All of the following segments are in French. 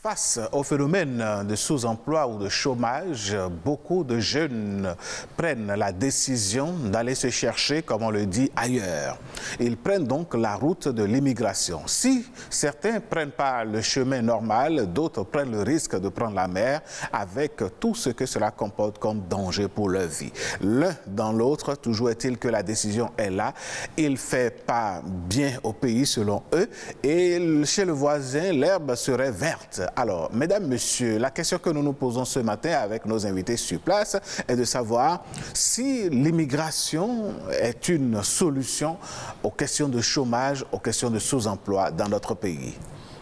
Face au phénomène de sous-emploi ou de chômage, beaucoup de jeunes prennent la décision d'aller se chercher, comme on le dit, ailleurs. Ils prennent donc la route de l'immigration. Si certains ne prennent pas le chemin normal, d'autres prennent le risque de prendre la mer avec tout ce que cela comporte comme danger pour leur vie. L'un dans l'autre, toujours est-il que la décision est là. Il ne fait pas bien au pays selon eux et chez le voisin, l'herbe serait verte. Alors, mesdames, messieurs, la question que nous nous posons ce matin avec nos invités sur place est de savoir si l'immigration est une solution aux questions de chômage, aux questions de sous-emploi dans notre pays.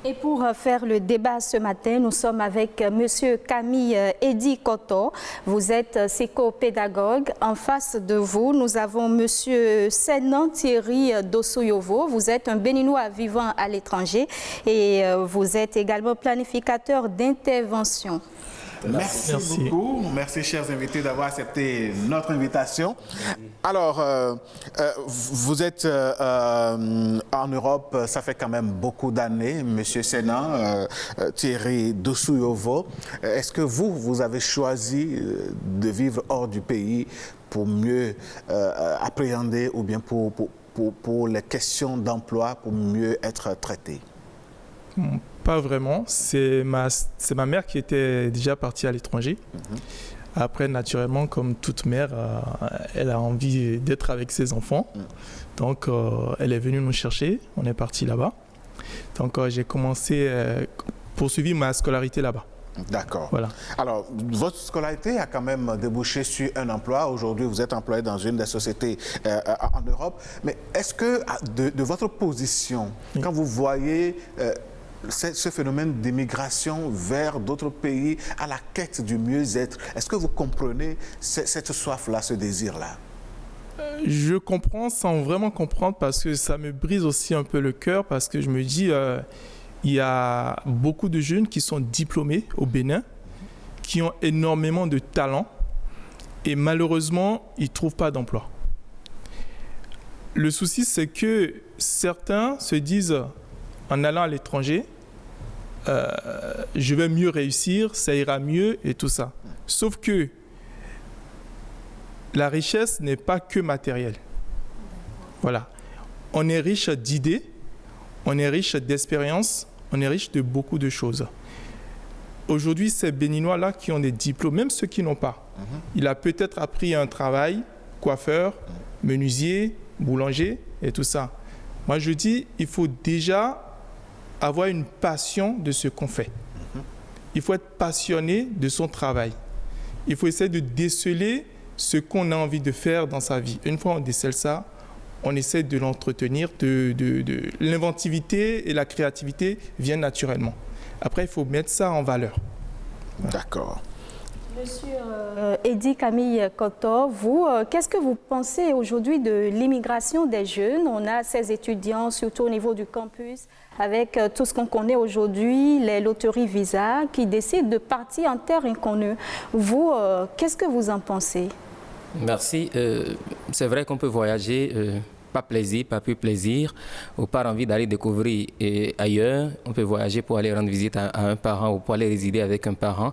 Et pour faire le débat ce matin, nous sommes avec M. Camille Edi Koto. Vous êtes psychopédagogue. En face de vous, nous avons M. Senan Thierry Dossouyovo. Vous êtes un Béninois vivant à l'étranger et vous êtes également planificateur d'intervention. Merci beaucoup. Merci, chers invités, d'avoir accepté notre invitation. Alors, vous êtes en Europe, ça fait quand même beaucoup d'années, Monsieur Senan, Thierry Dossouyovo. Est-ce que vous avez choisi de vivre hors du pays pour mieux appréhender ou bien pour les questions d'emploi, pour mieux être traité? Pas vraiment. C'est ma mère qui était déjà partie à l'étranger. Après, naturellement, comme toute mère, elle a envie d'être avec ses enfants. Donc, elle est venue nous chercher. On est parti là-bas. Donc, j'ai poursuivi ma scolarité là-bas. D'accord. Voilà. Alors, votre scolarité a quand même débouché sur un emploi. Aujourd'hui, vous êtes employé dans une des sociétés en Europe. Mais est-ce que, de votre position, quand vous voyez ce phénomène d'immigration vers d'autres pays à la quête du mieux-être, est-ce que vous comprenez cette soif-là, ce désir-là? Je comprends sans vraiment comprendre parce que ça me brise aussi un peu le cœur parce que je me dis, il y a beaucoup de jeunes qui sont diplômés au Bénin, qui ont énormément de talent et malheureusement, ils ne trouvent pas d'emploi. Le souci, c'est que certains se disent, en allant à l'étranger, je vais mieux réussir, ça ira mieux et tout ça. Sauf que la richesse n'est pas que matérielle. Voilà. On est riche d'idées, on est riche d'expériences, on est riche de beaucoup de choses. Aujourd'hui, ces Béninois-là qui ont des diplômes, même ceux qui n'ont pas, il a peut-être appris un travail, coiffeur, menuisier, boulanger et tout ça. Moi, je dis, il faut déjà avoir une passion de ce qu'on fait. Il faut être passionné de son travail. Il faut essayer de déceler ce qu'on a envie de faire dans sa vie. Une fois on décèle ça, on essaie de l'entretenir, l'inventivité et la créativité viennent naturellement. Après, il faut mettre ça en valeur. Voilà. D'accord. Monsieur Edi Camille Koto, vous, qu'est-ce que vous pensez aujourd'hui de l'immigration des jeunes? On a ces étudiants, surtout au niveau du campus, avec tout ce qu'on connaît aujourd'hui, les loteries Visa, qui décident de partir en terre inconnue. Vous, qu'est-ce que vous en pensez? Merci. C'est vrai qu'on peut voyager, pas plaisir, pas plus plaisir, ou pas envie d'aller découvrir ailleurs. On peut voyager pour aller rendre visite à un parent ou pour aller résider avec un parent.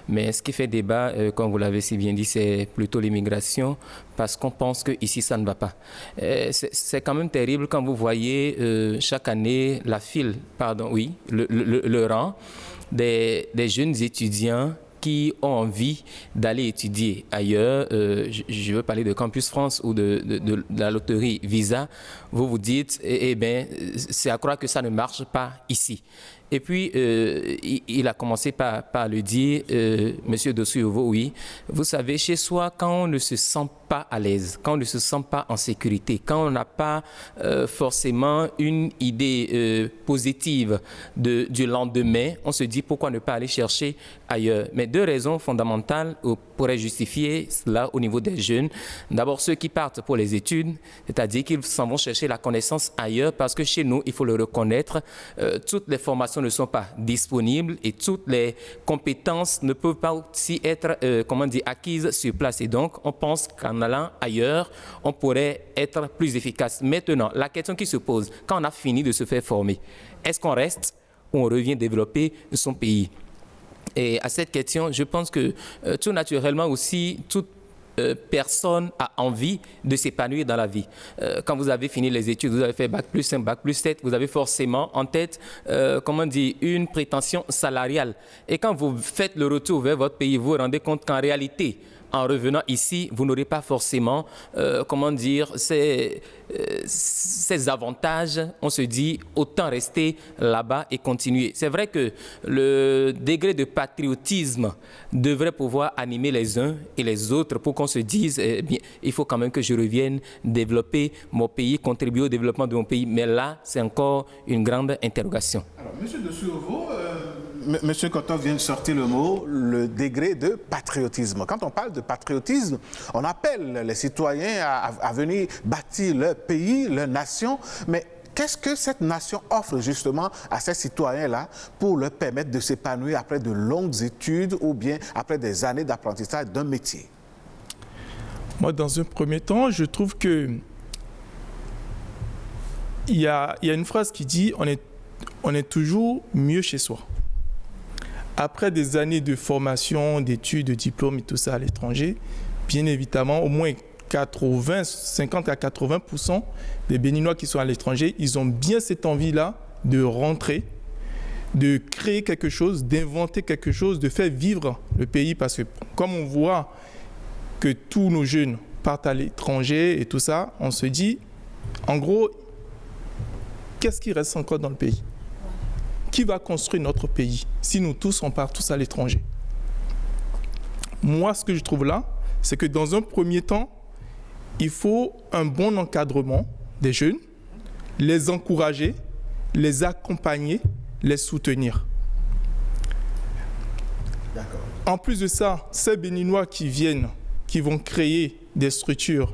Mais ce qui fait débat, comme vous l'avez si bien dit, c'est plutôt l'immigration, parce qu'on pense qu'ici, ça ne va pas. C'est quand même terrible quand vous voyez chaque année le rang des jeunes étudiants qui ont envie d'aller étudier ailleurs. Je veux parler de Campus France ou de la loterie Visa. Vous vous dites, eh bien, c'est à croire que ça ne marche pas ici. Et puis, il a commencé par le dire, Monsieur Dossouyovo, oui. Vous savez, chez soi, quand on ne se sent pas à l'aise, quand on ne se sent pas en sécurité, quand on n'a pas forcément une idée positive du lendemain, on se dit pourquoi ne pas aller chercher ailleurs. Mais deux raisons fondamentales pourraient justifier cela au niveau des jeunes. D'abord, ceux qui partent pour les études, c'est-à-dire qu'ils s'en vont chercher la connaissance ailleurs parce que chez nous, il faut le reconnaître, toutes les formations formations ne sont pas disponibles et toutes les compétences ne peuvent pas aussi être acquises sur place. Et donc, on pense qu'en allant ailleurs, on pourrait être plus efficace. Maintenant, la question qui se pose, quand on a fini de se faire former, est-ce qu'on reste ou on revient développer son pays? Et à cette question, je pense que tout naturellement aussi, toute personne a envie de s'épanouir dans la vie. Quand vous avez fini les études, vous avez fait Bac plus 5, Bac plus 7, vous avez forcément en tête, une prétention salariale. Et quand vous faites le retour vers votre pays, vous vous rendez compte qu'en réalité, en revenant ici, vous n'aurez pas forcément, ces avantages. On se dit, autant rester là-bas et continuer. C'est vrai que le degré de patriotisme devrait pouvoir animer les uns et les autres pour qu'on se dise, il faut quand même que je revienne développer mon pays, contribuer au développement de mon pays. Mais là, c'est encore une grande interrogation. Alors, Monsieur de Survaux, Monsieur Koto vient de sortir le mot, le degré de patriotisme. Quand on parle de patriotisme, on appelle les citoyens à venir bâtir leur pays, leur nation, mais qu'est-ce que cette nation offre justement à ces citoyens-là pour leur permettre de s'épanouir après de longues études ou bien après des années d'apprentissage d'un métier? Moi, dans un premier temps, je trouve que il y a une phrase qui dit on est toujours mieux chez soi. Après des années de formation, d'études, de diplômes et tout ça à l'étranger, bien évidemment, au moins 50 à 80% des Béninois qui sont à l'étranger, ils ont bien cette envie-là de rentrer, de créer quelque chose, d'inventer quelque chose, de faire vivre le pays. Parce que comme on voit que tous nos jeunes partent à l'étranger et tout ça, on se dit, en gros, qu'est-ce qui reste encore dans le pays ? Qui va construire notre pays si nous tous, on part tous à l'étranger? Moi, ce que je trouve là, c'est que dans un premier temps, il faut un bon encadrement des jeunes, les encourager, les accompagner, les soutenir. D'accord. En plus de ça, ces Béninois qui viennent, qui vont créer des structures,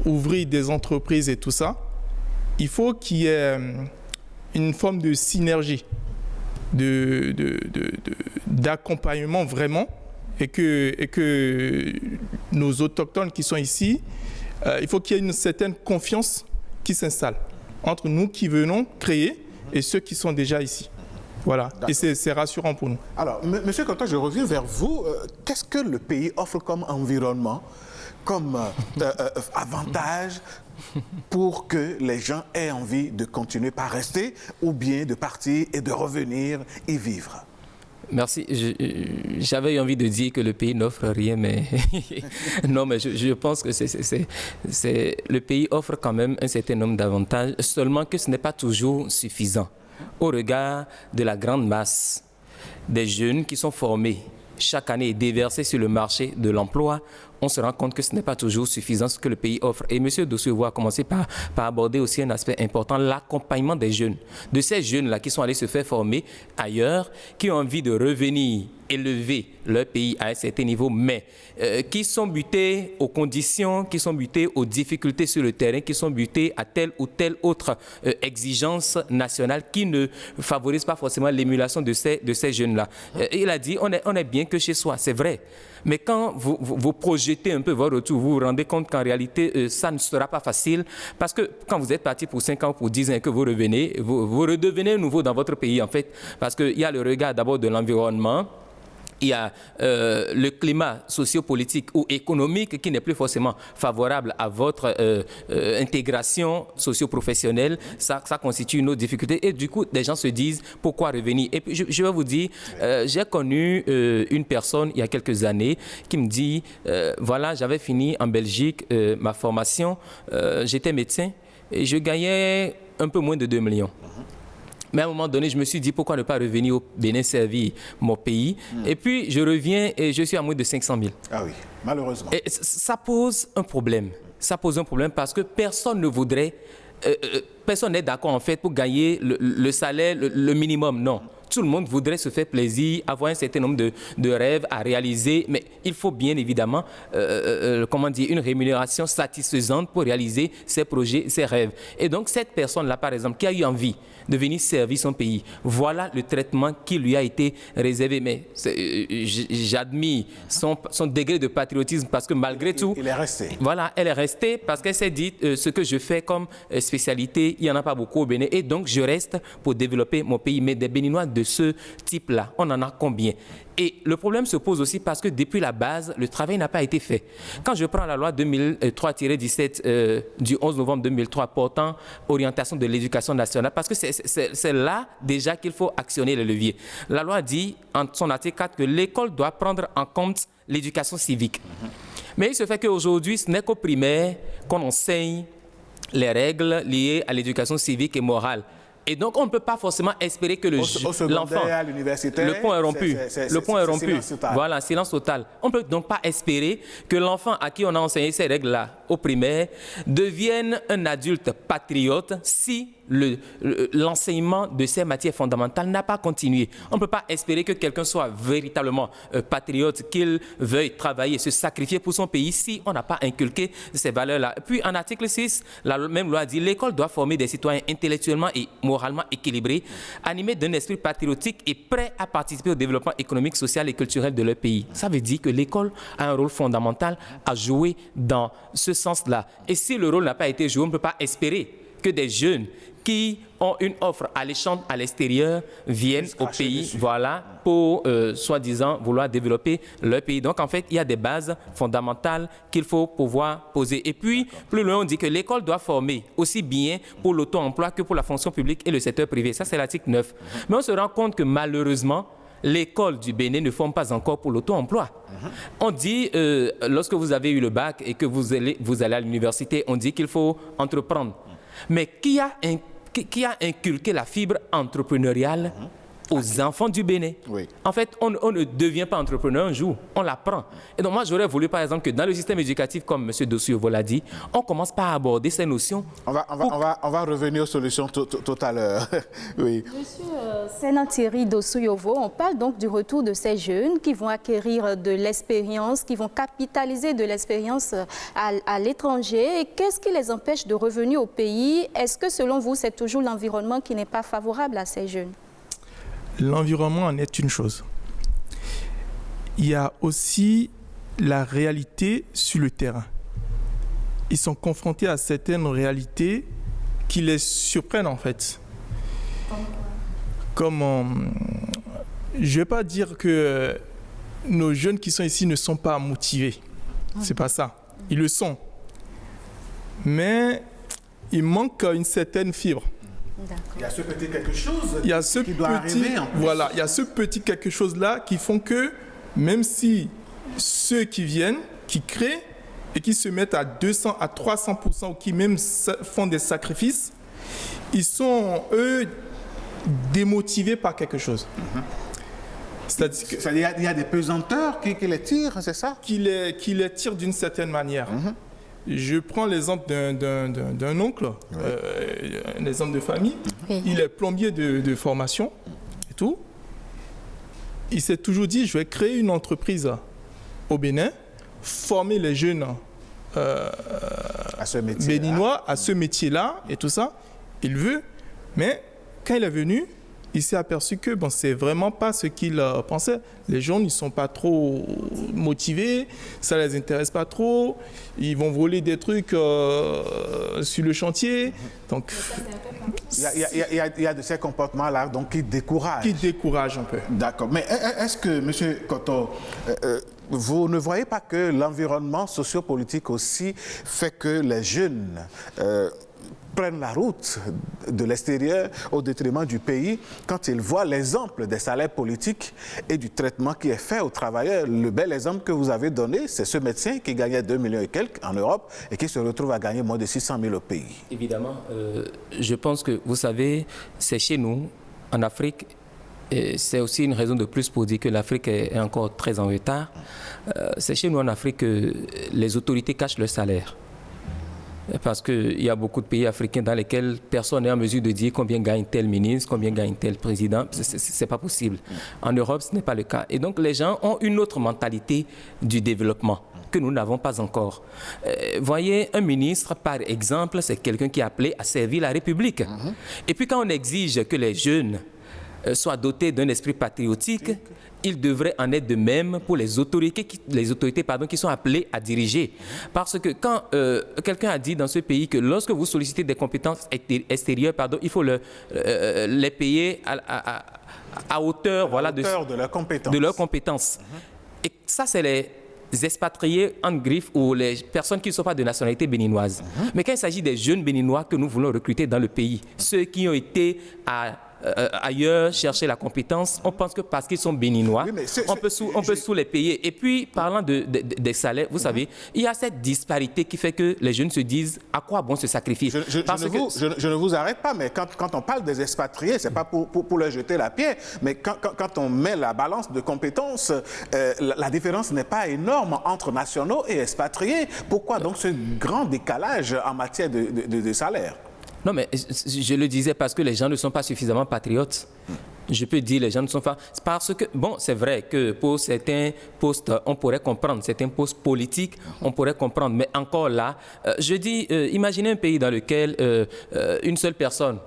ouvrir des entreprises et tout ça, il faut qu'il y ait une forme de synergie, d'accompagnement vraiment, et que nos autochtones qui sont ici, il faut qu'il y ait une certaine confiance qui s'installe entre nous qui venons créer et ceux qui sont déjà ici. Voilà, et c'est rassurant pour nous. Alors, Monsieur Koto, je reviens vers vous. Qu'est-ce que le pays offre comme environnement, comme avantage pour que les gens aient envie de continuer par rester ou bien de partir et de revenir y vivre? Merci. J'avais envie de dire que le pays n'offre rien, mais non, mais je pense que le pays offre quand même un certain nombre d'avantages, seulement que ce n'est pas toujours suffisant au regard de la grande masse des jeunes qui sont formés chaque année et déversés sur le marché de l'emploi. On se rend compte que ce n'est pas toujours suffisant ce que le pays offre. Et M. Dossouévo a commencé par aborder aussi un aspect important, l'accompagnement des jeunes. De ces jeunes-là qui sont allés se faire former ailleurs, qui ont envie de revenir élever leur pays à un certain niveau, mais qui sont butés aux conditions, qui sont butés aux difficultés sur le terrain, qui sont butés à telle ou telle autre exigence nationale qui ne favorise pas forcément l'émulation de ces jeunes-là. Il a dit, on est bien que chez soi, c'est vrai. Mais quand vous projetez un peu votre retour, vous vous rendez compte qu'en réalité, ça ne sera pas facile. Parce que quand vous êtes parti pour 5 ans, pour 10 ans et que vous revenez, vous redevenez nouveau dans votre pays, en fait. Parce qu'il y a le regard d'abord de l'environnement. Il y a le climat sociopolitique ou économique qui n'est plus forcément favorable à votre intégration socio-professionnelle. Ça constitue une autre difficulté. Et du coup, des gens se disent, pourquoi revenir? Et puis, je vais vous dire, j'ai connu une personne il y a quelques années qui me dit, voilà, j'avais fini en Belgique ma formation, j'étais médecin et je gagnais un peu moins de 2 millions. Mais à un moment donné, je me suis dit, pourquoi ne pas revenir au Bénin servir mon pays? Et puis, je reviens et je suis à moins de 500 000. Ah oui, malheureusement. Et ça pose un problème. Ça pose un problème parce que personne ne voudrait... personne n'est d'accord, en fait, pour gagner le salaire, le minimum. Non. tout le monde voudrait se faire plaisir, avoir un certain nombre de rêves à réaliser, mais il faut bien évidemment une rémunération satisfaisante pour réaliser ses projets, ses rêves. Et donc cette personne-là, par exemple, qui a eu envie de venir servir son pays, voilà le traitement qui lui a été réservé. Mais j'admire son degré de patriotisme parce que malgré tout... Il est resté. Voilà, elle est restée parce qu'elle s'est dit ce que je fais comme spécialité, il n'y en a pas beaucoup au Bénin et donc je reste pour développer mon pays. Mais des Béninois de ce type-là, on en a combien? Et le problème se pose aussi parce que depuis la base, le travail n'a pas été fait. Quand je prends la loi 2003-17 du 11 novembre 2003 portant orientation de l'éducation nationale, parce que c'est là déjà qu'il faut actionner les leviers. La loi dit en son article 4 que l'école doit prendre en compte l'éducation civique. Mais il se fait qu'aujourd'hui, ce n'est qu'au primaire qu'on enseigne les règles liées à l'éducation civique et morale. Et donc, on ne peut pas forcément espérer que l'enfant... à l'université, le pont est rompu. Le pont est rompu. Silence total. Voilà, silence total. On ne peut donc pas espérer que l'enfant à qui on a enseigné ces règles-là au primaire devienne un adulte patriote si l'enseignement de ces matières fondamentales n'a pas continué. On ne peut pas espérer que quelqu'un soit véritablement patriote, qu'il veuille travailler, se sacrifier pour son pays si on n'a pas inculqué ces valeurs-là. Puis en article 6, la même loi dit l'école doit former des citoyens intellectuellement et moralement équilibrés, animés d'un esprit patriotique et prêts à participer au développement économique, social et culturel de leur pays. Ça veut dire que l'école a un rôle fondamental à jouer dans ce sens-là. Et si le rôle n'a pas été joué, on ne peut pas espérer que des jeunes qui ont une offre alléchante à l'extérieur viennent au pays, voilà, pour soi-disant vouloir développer leur pays. Donc en fait, il y a des bases fondamentales qu'il faut pouvoir poser. Et puis, plus loin, on dit que l'école doit former aussi bien pour l'auto-emploi que pour la fonction publique et le secteur privé. Ça, c'est l'article 9. Mais on se rend compte que malheureusement, l'école du Bénin ne forme pas encore pour l'auto-emploi. On dit, lorsque vous avez eu le bac et que vous allez à l'université, on dit qu'il faut entreprendre. Mais qui a inculqué la fibre entrepreneuriale aux enfants du Bénin? Oui. En fait, on ne devient pas entrepreneur un jour, on l'apprend. Et donc moi, j'aurais voulu, par exemple, que dans le système éducatif, comme M. Dossouyovo l'a dit, on commence par aborder ces notions. On va revenir aux solutions tout à l'heure. Oui. Monsieur Sénan Thierry Dossouyovo, on parle donc du retour de ces jeunes qui vont acquérir de l'expérience, qui vont capitaliser de l'expérience à l'étranger. Qu'est-ce qui les empêche de revenir au pays? Est-ce que selon vous, c'est toujours l'environnement qui n'est pas favorable à ces jeunes? L'environnement en est une chose. Il y a aussi la réalité sur le terrain. Ils sont confrontés à certaines réalités qui les surprennent en fait. Comme je ne vais pas dire que nos jeunes qui sont ici ne sont pas motivés. C'est pas ça. Ils le sont. Mais il manque une certaine fibre. Il y a ce petit quelque chose il y a ce qui doit arriver. Voilà, il y a ce petit quelque chose-là qui font que même si ceux qui viennent, qui créent et qui se mettent à 200, à 300% ou qui même font des sacrifices, ils sont, eux, démotivés par quelque chose. C'est-à-dire qu'il y a des pesanteurs qui les tirent, c'est ça? Qui les tirent d'une certaine manière. Je prends l'exemple d'un oncle, un exemple de famille. Il est plombier de formation et tout. Il s'est toujours dit, je vais créer une entreprise au Bénin, former les jeunes béninois à ce métier-là et tout ça. Il veut, mais quand il est venu, il s'est aperçu que bon, c'est vraiment pas ce qu'il pensait. Les jeunes, ils ne sont pas trop motivés, ça ne les intéresse pas trop, ils vont voler des trucs sur le chantier. Donc, il y a de ces comportements-là donc, qui découragent. Qui découragent un peu. D'accord. Mais est-ce que, M. Koto, vous ne voyez pas que l'environnement sociopolitique aussi fait que les jeunes prennent la route de l'extérieur au détriment du pays quand ils voient l'exemple des salaires politiques et du traitement qui est fait aux travailleurs? Le bel exemple que vous avez donné, c'est ce médecin qui gagnait 2 millions et quelques en Europe et qui se retrouve à gagner moins de 600 000 au pays. Évidemment, je pense que, vous savez, c'est chez nous, en Afrique, et c'est aussi une raison de plus pour dire que l'Afrique est encore très en retard. C'est chez nous en Afrique que les autorités cachent leur salaire. parce qu'il y a beaucoup de pays africains dans lesquels personne n'est en mesure de dire combien gagne tel ministre, combien gagne tel président. C'est pas possible. En Europe, ce n'est pas le cas. Et donc, les gens ont une autre mentalité du développement que nous n'avons pas encore. Voyez, un ministre, par exemple, c'est quelqu'un qui est appelé à servir la République. Et puis, quand on exige que les jeunes soient dotés d'un esprit patriotique, il devrait en être de même pour les autorités qui sont appelées à diriger. Parce que quand quelqu'un a dit dans ce pays que lorsque vous sollicitez des compétences extérieures, il faut les payer à hauteur, de leurs compétences. Et ça, c'est les expatriés en griffe ou les personnes qui ne sont pas de nationalité béninoise. Mais quand il s'agit des jeunes béninois que nous voulons recruter dans le pays, ceux qui ont été ailleurs chercher la compétence, on pense que parce qu'ils sont béninois, oui, on peut sous les payer. Et puis, parlant des salaires, vous savez, il y a cette disparité qui fait que les jeunes se disent à quoi bon ce sacrifice. Je ne vous arrête pas, mais quand on parle des expatriés, ce n'est pas pour leur jeter la pierre, mais quand on met la balance de compétences, la différence n'est pas énorme entre nationaux et expatriés. Pourquoi donc ce grand décalage en matière de salaire? Non, mais je le disais parce que les gens ne sont pas suffisamment patriotes. Je peux dire les gens ne sont pas... Parce que, bon, c'est vrai que pour certains postes, on pourrait comprendre, certains postes politiques, on pourrait comprendre. Mais encore là, je dis, imaginez un pays dans lequel une seule personne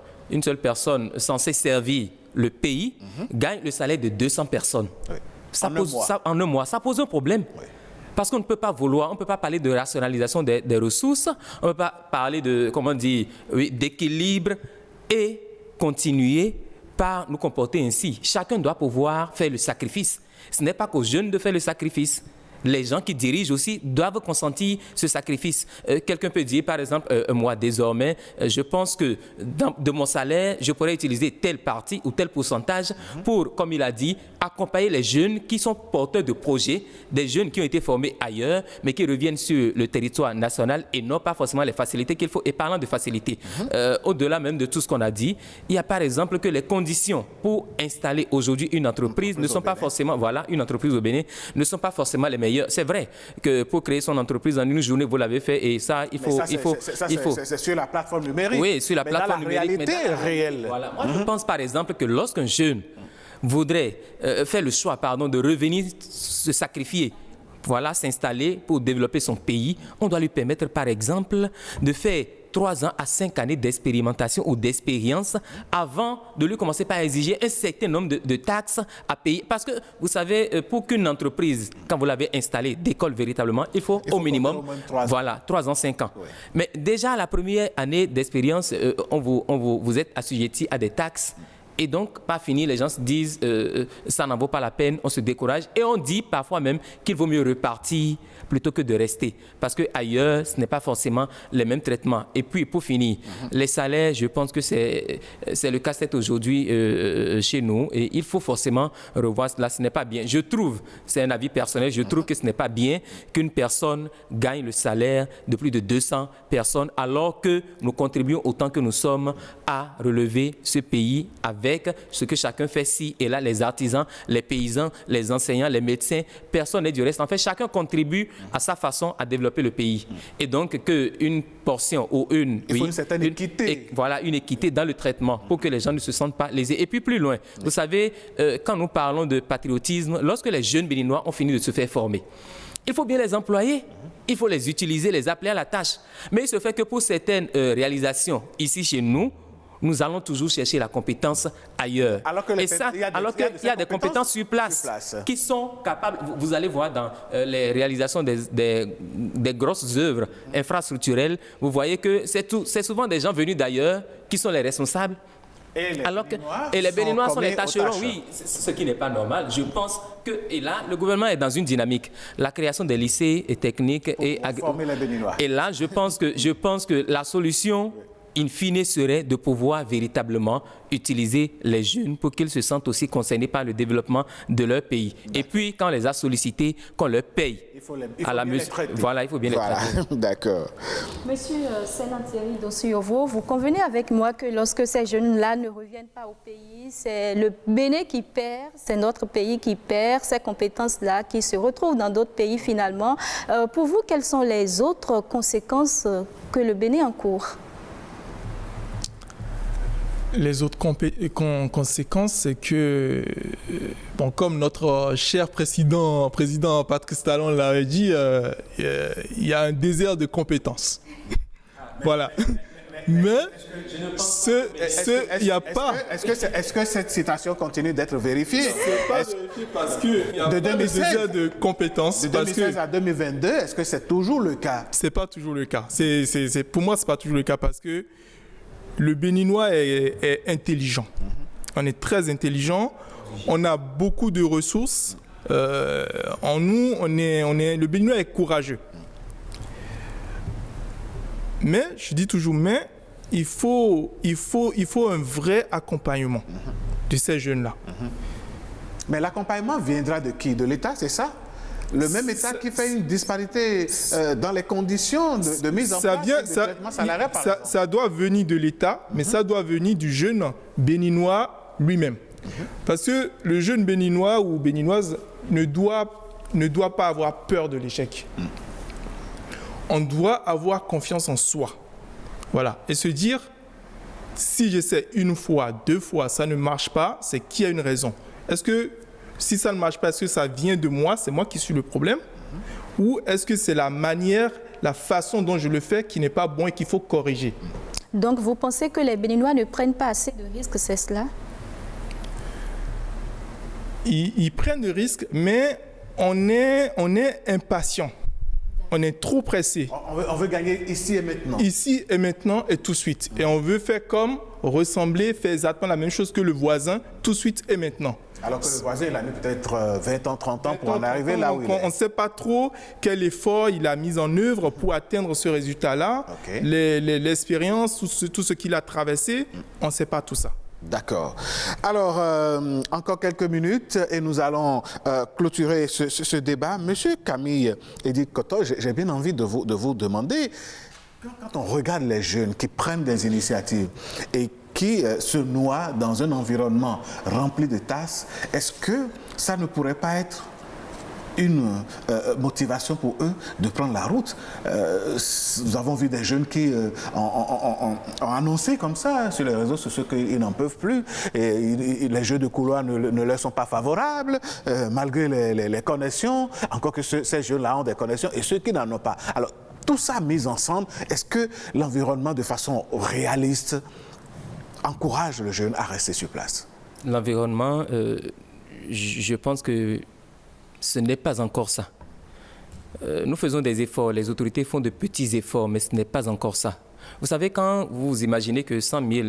censée servir le pays gagne le salaire de 200 personnes. Oui. En un mois. Ça pose un problème. Oui. Parce qu'on ne peut pas on ne peut pas parler de rationalisation des ressources, on ne peut pas parler de, d'équilibre et continuer par nous comporter ainsi. Chacun doit pouvoir faire le sacrifice. Ce n'est pas qu'aux jeunes de faire le sacrifice. Les gens qui dirigent aussi doivent consentir ce sacrifice. Quelqu'un peut dire, par exemple, moi, désormais, je pense que de mon salaire, je pourrais utiliser telle partie ou tel pourcentage pour, comme il a dit, accompagner les jeunes qui sont porteurs de projets, des jeunes qui ont été formés ailleurs, mais qui reviennent sur le territoire national et n'ont pas forcément les facilités qu'il faut. Et parlant de facilités, au-delà même de tout ce qu'on a dit, il y a par exemple que les conditions pour installer aujourd'hui une entreprise ne sont pas forcément, une entreprise au Bénin, ne sont pas forcément les meilleures. C'est vrai que pour créer son entreprise en une journée, vous l'avez fait et ça, il faut... C'est sur la plateforme numérique. Oui, sur la plateforme numérique. Mais dans la réalité réelle. Voilà. Moi, je pense par exemple que lorsqu'un jeune voudrait faire le choix, de revenir se sacrifier, s'installer pour développer son pays, on doit lui permettre par exemple de faire 3 ans à 5 années d'expérimentation ou d'expérience avant de lui commencer par exiger un certain nombre de taxes à payer. Parce que, vous savez, pour qu'une entreprise, quand vous l'avez installée, décolle véritablement, il faut au minimum 3 ans, 5 ans. Oui. Mais déjà, la première année d'expérience, vous êtes assujetti à des taxes. Et donc, pas fini, les gens se disent ça n'en vaut pas la peine, on se décourage. Et on dit parfois même qu'il vaut mieux repartir plutôt que de rester. Parce qu'ailleurs, ce n'est pas forcément les mêmes traitements. Et puis, pour finir, les salaires, je pense que c'est le casse-tête aujourd'hui chez nous. Et il faut forcément revoir cela. Ce n'est pas bien. Je trouve, c'est un avis personnel, je trouve que ce n'est pas bien qu'une personne gagne le salaire de plus de 200 personnes alors que nous contribuons autant que nous sommes à relever ce pays avec ce que chacun fait ci et là, les artisans, les paysans, les enseignants, les médecins, personne n'est du reste. En fait, chacun contribue à sa façon à développer le pays. Et donc, qu'une portion ou il faut une certaine équité. Une équité dans le traitement pour que les gens ne se sentent pas lésés. Et puis, plus loin, vous savez, quand nous parlons de patriotisme, lorsque les jeunes béninois ont fini de se faire former, il faut bien les employer, il faut les utiliser, les appeler à la tâche. Mais il se fait que pour certaines réalisations ici chez nous, nous allons toujours chercher la compétence ailleurs. Alors qu'il y a des compétences sur place qui sont capables. Vous allez voir dans les réalisations des grosses œuvres infrastructurelles, vous voyez que c'est souvent des gens venus d'ailleurs qui sont les responsables. Et les Béninois sont les tâcherons, oui, ce qui n'est pas normal. Je pense que, et là, le gouvernement est dans une dynamique. La création des lycées et techniques pour former les Béninois. Et là, je pense que la solution in fine, serait de pouvoir véritablement utiliser les jeunes pour qu'ils se sentent aussi concernés par le développement de leur pays. Et puis, quand on les a sollicités, qu'on leur paye. Il faut bien les traiter. Voilà, il faut bien les traiter. D'accord. Monsieur Sénan-Thierry Dossiovo, vous convenez avec moi que lorsque ces jeunes-là ne reviennent pas au pays, c'est le Bénin qui perd, c'est notre pays qui perd ces compétences-là qui se retrouvent dans d'autres pays finalement. Pour vous, quelles sont les autres conséquences que le Bénin encourt? Les autres conséquences, c'est que, bon, comme notre cher président Patrice Talon l'avait dit, il y a un désert de compétences. Voilà. Mais il n'y a pas. Est-ce que cette citation continue d'être vérifiée? C'est pas vérifié parce qu'il n'y a pas de désert de compétences. De 2016 à 2022, est-ce que c'est toujours le cas? C'est pas toujours le cas. Pour moi, c'est pas toujours le cas parce que le Béninois est intelligent. On est très intelligent. On a beaucoup de ressources. En nous, le Béninois est courageux. Mais, je dis toujours, il faut un vrai accompagnement de ces jeunes-là. Mais l'accompagnement viendra de qui? De l'État, c'est ça? Le même État qui fait une disparité dans les conditions de mise en place de traitement salarial, par exemple. Ça doit venir de l'État, mais ça doit venir du jeune béninois lui-même. Parce que le jeune béninois ou béninoise ne doit pas avoir peur de l'échec. On doit avoir confiance en soi. Voilà. Et se dire, si j'essaie une fois, deux fois, ça ne marche pas, c'est qu'il y a une raison. Est-ce que si ça ne marche pas, est-ce que ça vient de moi, c'est moi qui suis le problème? Ou est-ce que c'est la manière, la façon dont je le fais qui n'est pas bon et qu'il faut corriger? Donc vous pensez que les Béninois ne prennent pas assez de risques, c'est cela? Ils prennent des risques, mais on est impatient. On est trop pressé. On veut gagner ici et maintenant. Ici et maintenant et tout de suite. Et on veut faire comme, ressembler, faire exactement la même chose que le voisin, tout de suite et maintenant. Alors que le voisin, il a mis peut-être 20 ans, 30 ans pour en arriver là où il est. On ne sait pas trop quel effort il a mis en œuvre pour atteindre ce résultat-là. Okay. L'expérience, tout ce qu'il a traversé, on ne sait pas tout ça. D'accord. Alors, encore quelques minutes et nous allons clôturer ce débat. Monsieur Camille Edi Koto, j'ai bien envie de vous demander, quand on regarde les jeunes qui prennent des initiatives et qui se noient dans un environnement rempli de tasses, est-ce que ça ne pourrait pas être une motivation pour eux de prendre la route? Nous avons vu des jeunes qui ont annoncé comme ça sur les réseaux sociaux qu'ils n'en peuvent plus et les jeux de couloir ne leur sont pas favorables malgré les connexions, encore que ces jeunes-là ont des connexions et ceux qui n'en ont pas. Alors, tout ça mis ensemble, est-ce que l'environnement de façon réaliste encourage le jeune à rester sur place? L'environnement, je pense que ce n'est pas encore ça. Nous faisons des efforts, les autorités font de petits efforts, mais ce n'est pas encore ça. Vous savez, quand vous imaginez que 100 000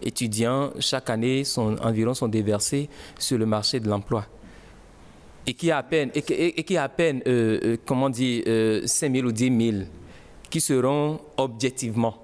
étudiants, chaque année, environ sont déversés sur le marché de l'emploi, et qu'il y a à peine, comment dire, 5 000 ou 10 000 qui seront objectivement,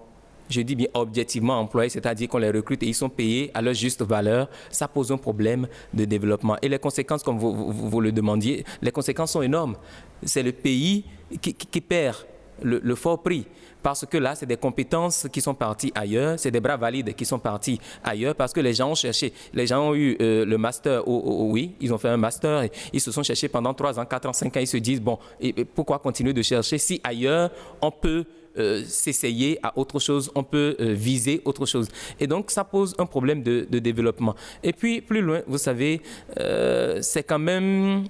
je dis bien objectivement employés, c'est-à-dire qu'on les recrute et ils sont payés à leur juste valeur, ça pose un problème de développement. Et les conséquences, comme vous le demandiez, les conséquences sont énormes. C'est le pays qui perd le fort prix. Parce que là, c'est des compétences qui sont parties ailleurs, c'est des bras valides qui sont partis ailleurs parce que les gens ont cherché. Les gens ont eu le master, oui, ils ont fait un master, et ils se sont cherchés pendant 3 ans, 4 ans, 5 ans, ils se disent, bon, et pourquoi continuer de chercher si ailleurs on peut s'essayer à autre chose, on peut viser autre chose. Et donc, ça pose un problème de développement. Et puis, plus loin, vous savez, c'est quand même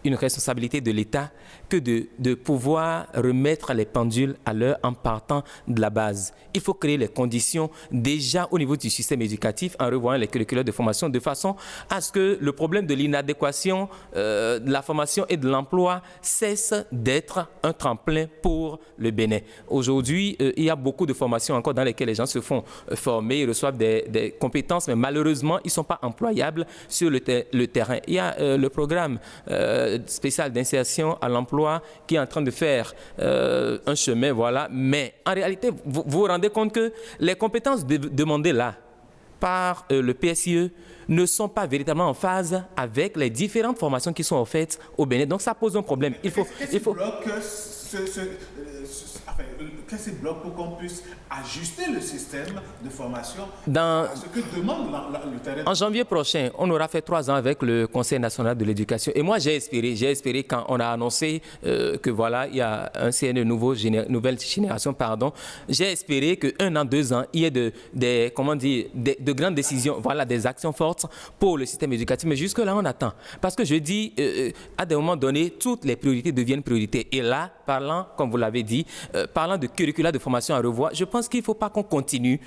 une responsabilité de l'État que de pouvoir remettre les pendules à l'heure en partant de la base. Il faut créer les conditions déjà au niveau du système éducatif en revoyant les curricula de formation de façon à ce que le problème de l'inadéquation de la formation et de l'emploi cesse d'être un tremplin pour le Bénin. Aujourd'hui, il y a beaucoup de formations encore dans lesquelles les gens se font former, ils reçoivent des compétences, mais malheureusement, ils ne sont pas employables sur le terrain. Il y a le programme spécial d'insertion à l'emploi qui est en train de faire un chemin, voilà. Mais en réalité, vous vous rendez compte que les compétences demandées là par le PSIE ne sont pas véritablement en phase avec les différentes formations qui sont offertes au Bénin. Donc ça pose un problème. Qu'est-ce qui bloque pour qu'on puisse ajuster le système de formation à ce que demande le terrain? En janvier prochain, on aura fait 3 ans avec le Conseil national de l'éducation. Et moi, j'ai espéré quand on a annoncé que voilà, il y a un CNE nouvelle génération, pardon. J'ai espéré que 1 an, 2 ans, il y ait de grandes décisions, voilà, des actions fortes pour le système éducatif. Mais jusque-là, on attend. Parce que je dis, à des moments donnés, toutes les priorités deviennent priorités. Et là, parlant, comme vous l'avez dit, parlant de curricula de formation à revoir, je pense qu'il ne faut pas qu'on continue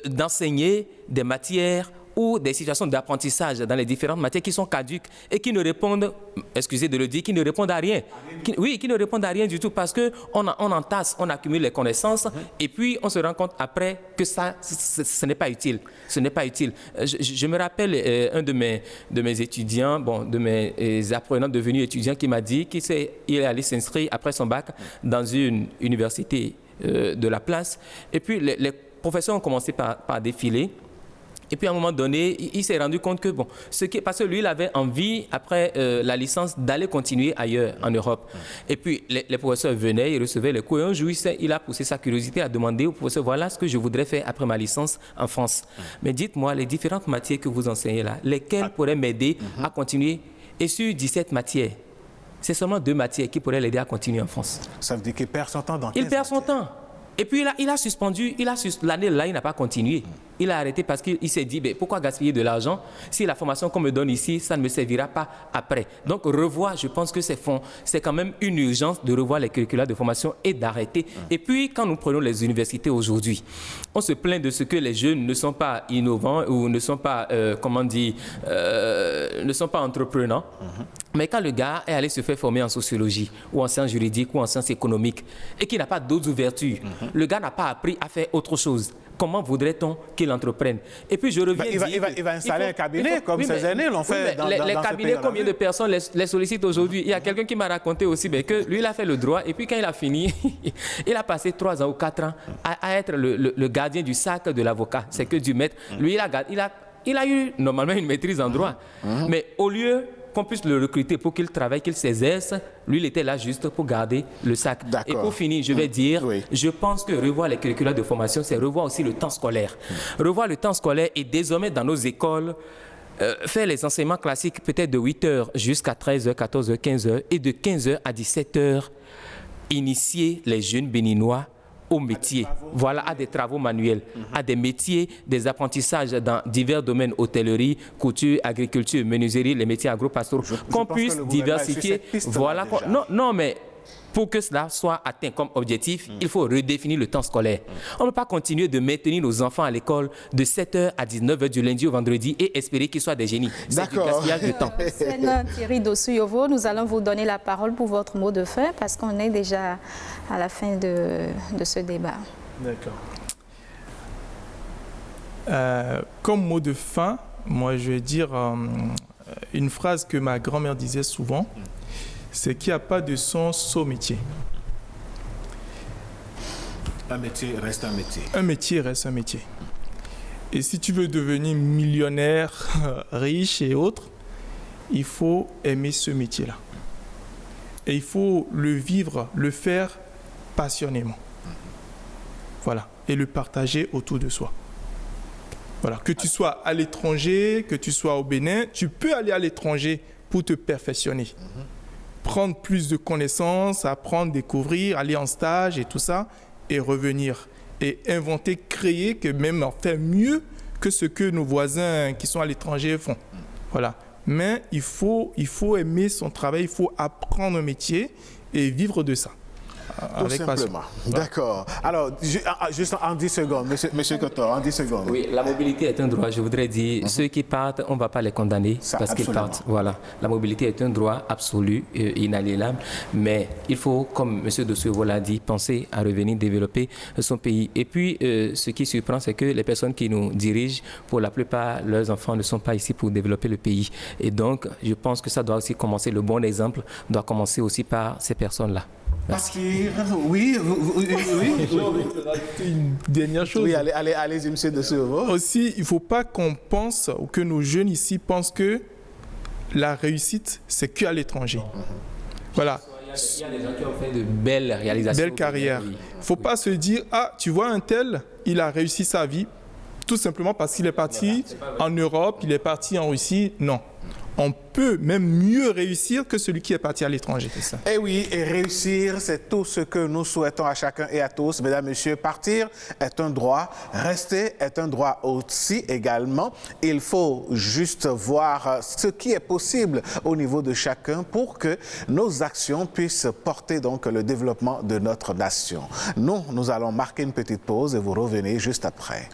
d'enseigner des matières ou des situations d'apprentissage dans les différentes matières qui sont caduques et qui ne répondent, excusez de le dire, qui ne répondent à rien. Qui ne répondent à rien du tout parce qu'on entasse, on accumule les connaissances et puis on se rend compte après que ce n'est pas utile. Ce n'est pas utile. Je me rappelle un de mes étudiants, de mes apprenants devenus étudiants qui m'a dit qu'il est allé s'inscrire après son bac dans une université de la place. Et puis les professeurs ont commencé par défiler. Et puis à un moment donné, il s'est rendu compte que, parce que lui, il avait envie, après la licence, d'aller continuer ailleurs, en Europe. Et puis les professeurs venaient, ils recevaient les cours. Et un jour, il a poussé sa curiosité à demander au professeur, voilà ce que je voudrais faire après ma licence en France. Mais dites-moi, les différentes matières que vous enseignez là, lesquelles pourraient m'aider à continuer? Et sur 17 matières, c'est seulement 2 matières qui pourraient l'aider à continuer en France. Ça veut dire qu'il perd son temps dans 15 Il perd son temps. Et puis il a suspendu, l'année là, il n'a pas continué. Il a arrêté parce qu'il s'est dit, pourquoi gaspiller de l'argent si la formation qu'on me donne ici, ça ne me servira pas après. Donc revoir, je pense que c'est quand même une urgence de revoir les curricula de formation et d'arrêter. Et puis quand nous prenons les universités aujourd'hui, on se plaint de ce que les jeunes ne sont pas innovants ou ne sont pas, ne sont pas entreprenants. Mais quand le gars est allé se faire former en sociologie ou en sciences juridiques ou en sciences économiques et qu'il n'a pas d'autres ouvertures, le gars n'a pas appris à faire autre chose. Comment voudrait-on qu'il entreprenne? Et puis je reviens il va installer un cabinet comme ses aînés l'ont fait dans les cabinets, combien de personnes les sollicitent aujourd'hui? Il y a quelqu'un qui m'a raconté aussi que lui, il a fait le droit et puis quand il a fini, il a passé 3 ans ou 4 ans à être le gardien du sac de l'avocat. C'est que du maître. Lui, il a eu normalement une maîtrise en droit. Mais au lieu qu'on puisse le recruter pour qu'il travaille, qu'il s'exerce, lui, il était là juste pour garder le sac. Et pour finir, je vais dire, je pense que revoir les curricula de formation, c'est revoir aussi le temps scolaire. Revoir le temps scolaire et désormais dans nos écoles, faire les enseignements classiques peut-être de 8h jusqu'à 13h, 14h, 15h et de 15h à 17h, initier les jeunes béninois aux métiers, à des travaux manuels, à des métiers, des apprentissages dans divers domaines, hôtellerie, couture, agriculture, menuiserie, les métiers agro-pastoraux, qu'on puisse diversifier. Non, mais pour que cela soit atteint comme objectif, il faut redéfinir le temps scolaire. On ne peut pas continuer de maintenir nos enfants à l'école de 7h à 19h du lundi au vendredi et espérer qu'ils soient des génies. C'est du gaspillage de temps. Thierry Dossou-Yovo, nous allons vous donner la parole pour votre mot de fin parce qu'on est déjà à la fin de ce débat. D'accord. Comme mot de fin, moi je vais dire une phrase que ma grand-mère disait souvent. C'est qu'il n'y a pas de sens au métier. Un métier reste un métier. Un métier reste un métier. Et si tu veux devenir millionnaire, riche et autres, il faut aimer ce métier-là. Et il faut le vivre, le faire passionnément. Voilà. Et le partager autour de soi. Voilà. Que tu sois à l'étranger, que tu sois au Bénin, tu peux aller à l'étranger pour te perfectionner. Prendre plus de connaissances, apprendre, découvrir, aller en stage et tout ça, et revenir. Et inventer, créer, que même en faire mieux que ce que nos voisins qui sont à l'étranger font. Voilà. Mais il faut aimer son travail, il faut apprendre un métier et vivre de ça. avec passion. D'accord. Alors, juste en 10 secondes, monsieur Koto, en 10 secondes. Oui, la mobilité est un droit. Je voudrais dire, ceux qui partent, on ne va pas les condamner parce qu'ils partent. Voilà. La mobilité est un droit absolu, inaliénable. Mais il faut, comme M. Dossuevo l'a dit, penser à revenir développer son pays. Et puis, ce qui surprend, c'est que les personnes qui nous dirigent, pour la plupart, leurs enfants ne sont pas ici pour développer le pays. Et donc, je pense que ça doit aussi commencer, le bon exemple doit commencer aussi par ces personnes-là. Partir, oui. Une dernière chose. Oui, allez-y, monsieur Dossuevo. Aussi, il ne faut pas qu'on pense, ou que nos jeunes ici pensent que la réussite, c'est qu'à l'étranger. Voilà. Il y a des gens qui ont fait de belles réalisations. Belle carrière. Il ne faut pas se dire, ah, tu vois un tel, il a réussi sa vie, tout simplement parce qu'il est parti en Europe, il est parti en Russie. Non. On peut même mieux réussir que celui qui est parti à l'étranger. Et oui, et réussir, c'est tout ce que nous souhaitons à chacun et à tous. Mesdames, messieurs, partir est un droit, rester est un droit aussi également. Il faut juste voir ce qui est possible au niveau de chacun pour que nos actions puissent porter donc le développement de notre nation. Nous allons marquer une petite pause et vous revenez juste après.